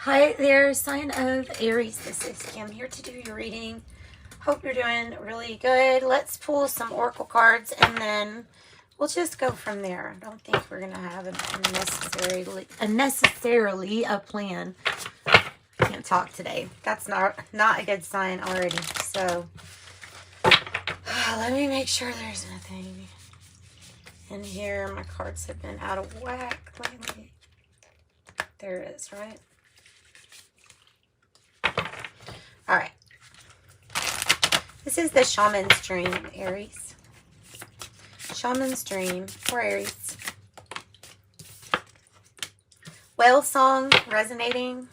Hi there, sign of Aries. This is Kim here to do your reading. Hope you're doing really good. Let's pull some oracle cards and then we'll just go from there. I don't think we're going to have unnecessarily a plan. I can't talk today. That's not a good sign already. So let me make sure there's nothing in here. My cards have been out of whack lately. There it is, right? All right. This is the Shaman's Dream, Aries. Shaman's Dream for Aries. Whale song resonating.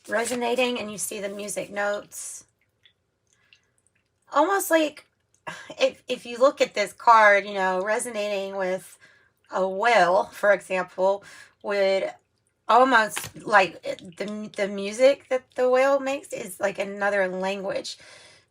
Resonating, and you see the music notes. Almost like if you look at this card, you know, resonating with a whale, for example, would almost like the music that the whale makes is like another language.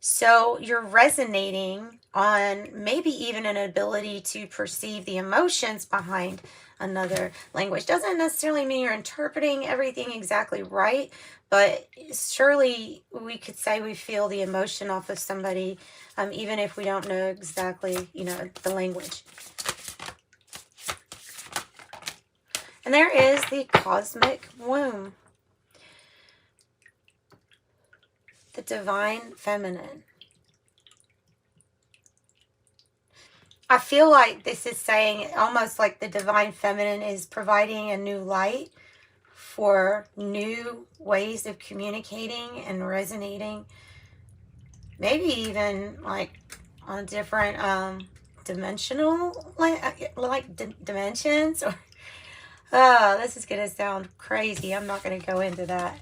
So you're resonating on maybe even an ability to perceive the emotions behind another language. Doesn't necessarily mean you're interpreting everything exactly right, but surely we could say we feel the emotion off of somebody, even if we don't know exactly, you know, the language. And there is the cosmic womb. The divine feminine. I feel like this is saying almost like the divine feminine is providing a new light for new ways of communicating and resonating. Maybe even like on different dimensional, dimensions. Or oh, this is going to sound crazy. I'm not going to go into that.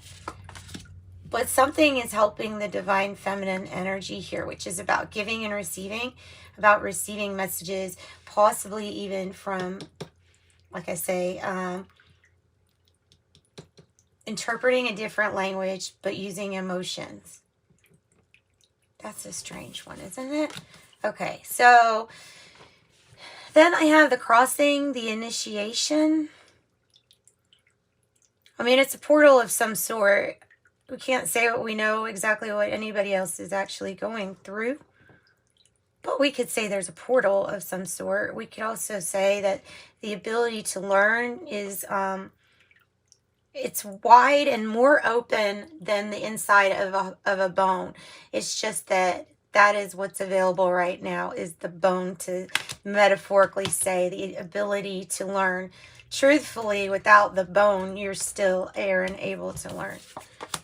But something is helping the divine feminine energy here, which is about giving and receiving, about receiving messages, possibly even from, like I say, interpreting a different language, but using emotions. That's a strange one, isn't it? Okay, so then I have the crossing, the initiation. I mean, it's a portal of some sort. We can't say what we know exactly what anybody else is actually going through. But we could say there's a portal of some sort. We could also say that the ability to learn is, it's wide and more open than the inside of a bone. It's just that is what's available right now, is the bone, to metaphorically say the ability to learn. Truthfully, without the bone, you're still able to learn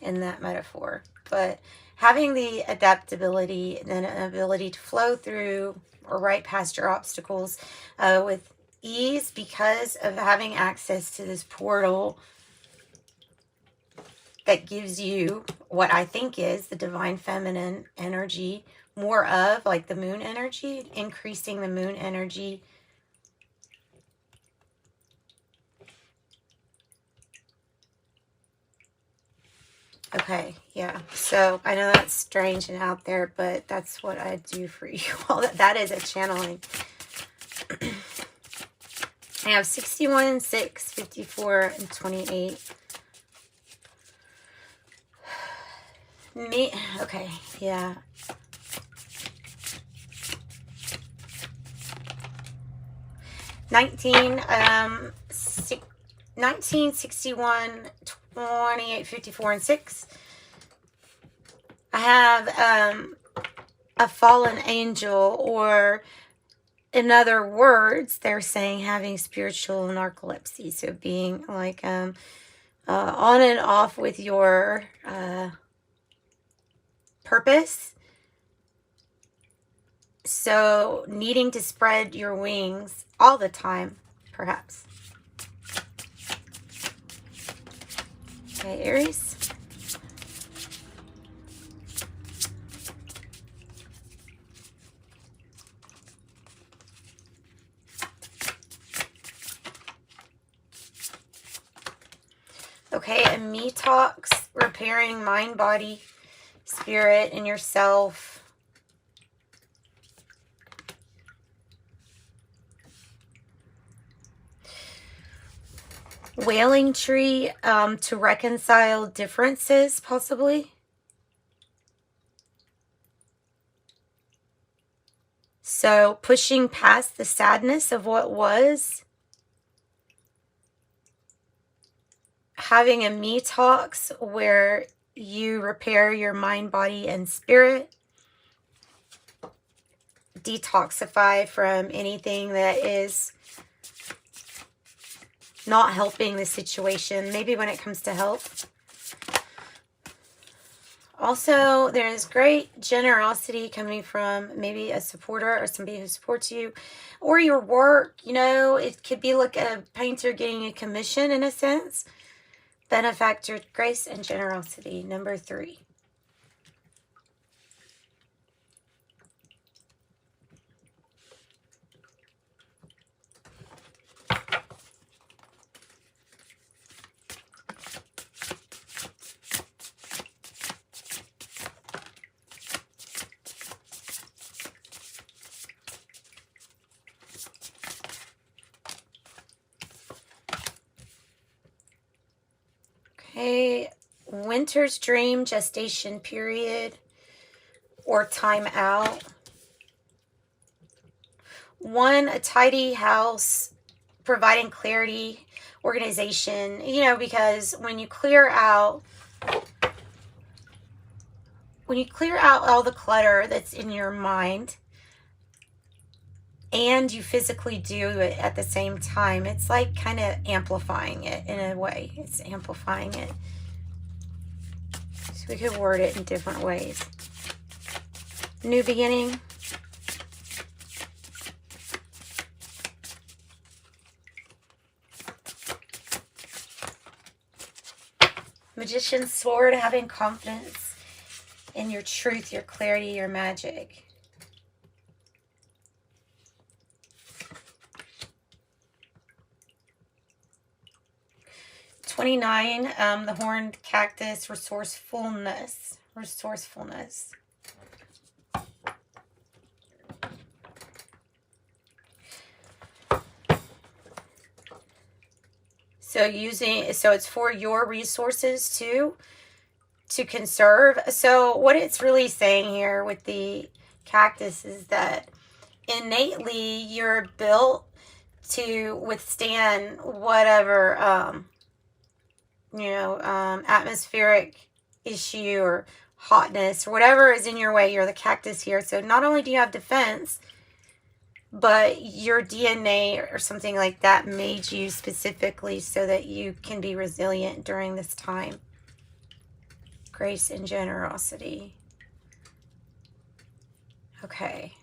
in that metaphor. But having the adaptability and an ability to flow through or right past your obstacles with ease because of having access to this portal that gives you what I think is the divine feminine energy, more of like the moon energy, increasing the moon energy. Okay, yeah. So I know that's strange and out there, but that's what I do for you all. That is a channeling. I have 61, 6, 54, and 28. Okay, yeah. Nineteen, 1961, 28, 54, and 6. I have a fallen angel, or in other words, they're saying having spiritual narcolepsy. So being like on and off with your purpose. So needing to spread your wings all the time, perhaps. Okay, Aries. Okay, and me talks, repairing mind, body, spirit, and yourself. Wailing tree, to reconcile differences, possibly. So pushing past the sadness of what was. Having a me talks where you repair your mind, body, and spirit. Detoxify from anything that is not helping the situation, maybe when it comes to health. Also, there is great generosity coming from maybe a supporter or somebody who supports you, or your work. You know, it could be like a painter getting a commission in a sense. Benefactor, grace, and generosity, number 3. Okay, winter's dream, gestation period, or time out. 1, a tidy house, providing clarity, organization, you know, because when you clear out all the clutter that's in your mind, and you physically do it at the same time, it's like kind of amplifying it in a way. It's amplifying it. So we could word it in different ways. New beginning. Magician's sword, having confidence in your truth, your clarity, your magic. 29, the horned cactus, resourcefulness. Resourcefulness. So it's for your resources too, to conserve. So what it's really saying here with the cactus is that innately you're built to withstand whatever, atmospheric issue or hotness or whatever is in your way. You're the cactus here. So not only do you have defense, but your DNA or something like that made you specifically so that you can be resilient during this time. Grace and generosity. Okay.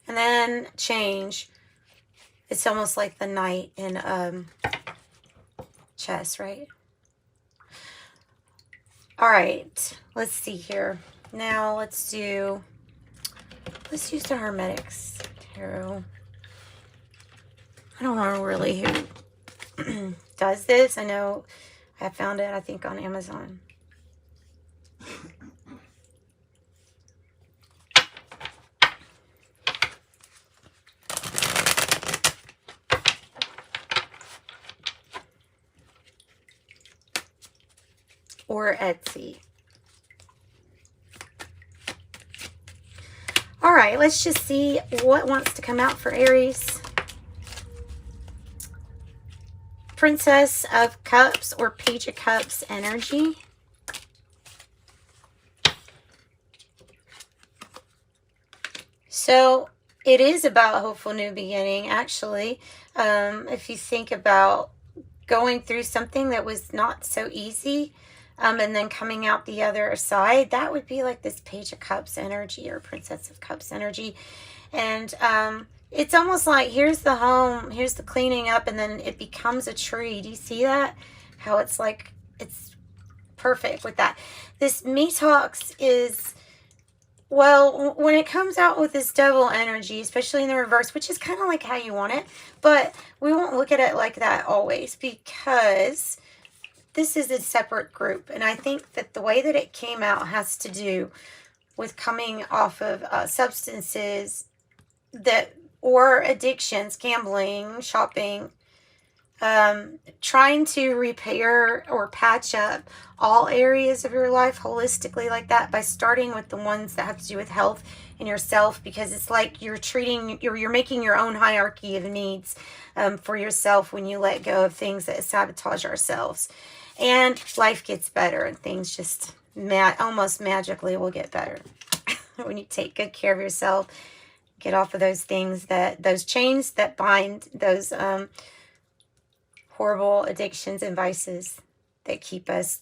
And then change. It's almost like the knight in chess, right? All right, let's see here. Now let's use the Hermetics Tarot. I don't know really who does this. I know I found it, I think, on Amazon. Or Etsy. All right, let's just see what wants to come out for Aries. Princess of Cups or Page of Cups energy. So it is about a hopeful new beginning, actually. If you think about going through something that was not so easy, and then coming out the other side, that would be like this Page of Cups energy or Princess of Cups energy. And it's almost like here's the home, here's the cleaning up, and then it becomes a tree. Do you see that? How it's like, it's perfect with that. This Me Talks is, well, when it comes out with this devil energy, especially in the reverse, which is kind of like how you want it, but we won't look at it like that always, because this is a separate group. And I think that the way that it came out has to do with coming off of substances that or addictions, gambling, shopping, trying to repair or patch up all areas of your life holistically like that by starting with the ones that have to do with health and yourself, because it's like you're making your own hierarchy of needs for yourself when you let go of things that sabotage ourselves. And life gets better and things just almost magically will get better when you take good care of yourself, get off of those things, those chains that bind, those horrible addictions and vices that keep us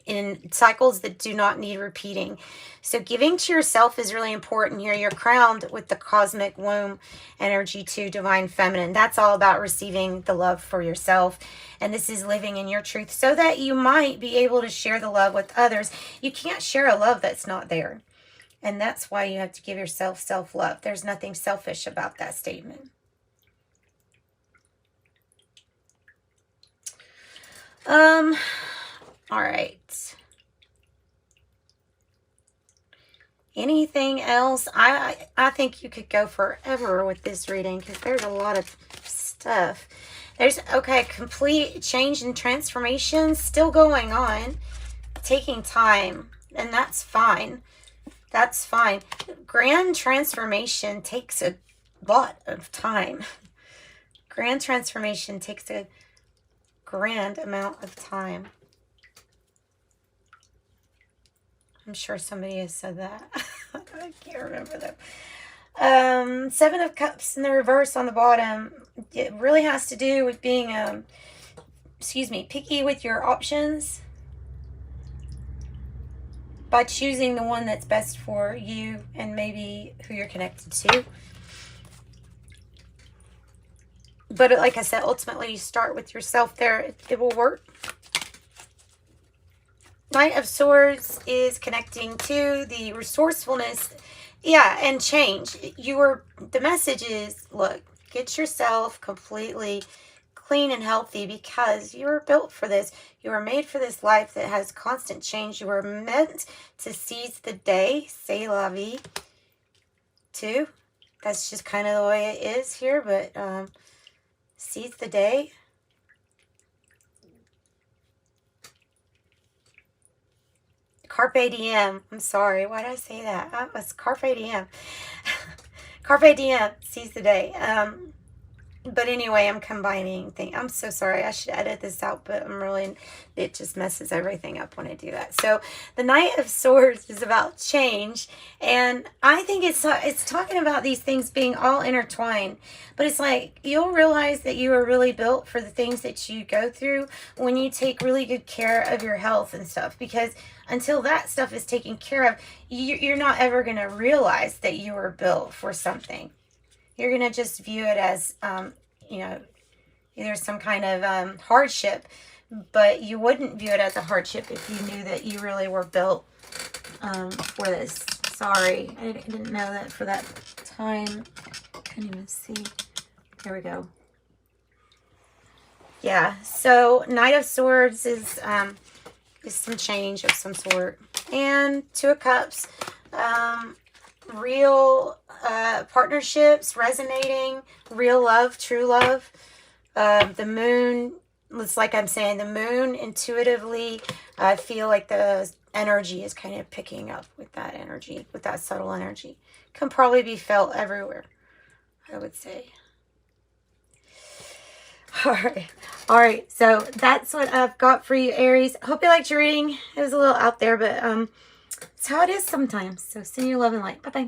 in cycles that do not need repeating. So giving to yourself is really important here. You're crowned with the cosmic womb energy to divine feminine. That's all about receiving the love for yourself. And this is living in your truth so that you might be able to share the love with others. You can't share a love that's not there. And that's why you have to give yourself self-love. There's nothing selfish about that statement. All right. Anything else? I think you could go forever with this reading because there's a lot of stuff. There's, okay, complete change and transformation still going on, taking time, and that's fine. That's fine. Grand transformation takes a lot of time. Grand transformation takes a grand amount of time. I'm sure somebody has said that. I can't remember them. Seven of Cups in the reverse on the bottom. It really has to do with being, picky with your options by choosing the one that's best for you and maybe who you're connected to. But like I said, ultimately you start with yourself there. It will work. Knight of Swords is connecting to the resourcefulness, and change. The message is, look, get yourself completely clean and healthy because you were built for this. You were made for this life that has constant change. You were meant to seize the day, c'est la vie, too. That's just kind of the way it is here, but seize the day. Carpe diem. I'm sorry. Why did I say that? It was carpe diem. Carpe diem. Seize the day. But anyway, I'm combining things. I'm so sorry. I should edit this out, but it just messes everything up when I do that. So the Knight of Swords is about change. And I think it's talking about these things being all intertwined. But it's like, you'll realize that you are really built for the things that you go through when you take really good care of your health and stuff. Because until that stuff is taken care of, you're not ever going to realize that you were built for something. You're going to just view it as, either some kind of hardship, but you wouldn't view it as a hardship if you knew that you really were built for this. Sorry, I didn't know that for that time. Can't even see. There we go. Yeah, so Knight of Swords is some change of some sort. And Two of Cups, real partnerships resonating, real love, true love. The moon, it's like I'm saying, the moon intuitively, I feel like the energy is kind of picking up with that energy, with that subtle energy. Can probably be felt everywhere, I would say. All right, so that's what I've got for you, Aries. Hope you liked your reading. It was a little out there, but it's how it is sometimes. So send your love and light. Bye-bye.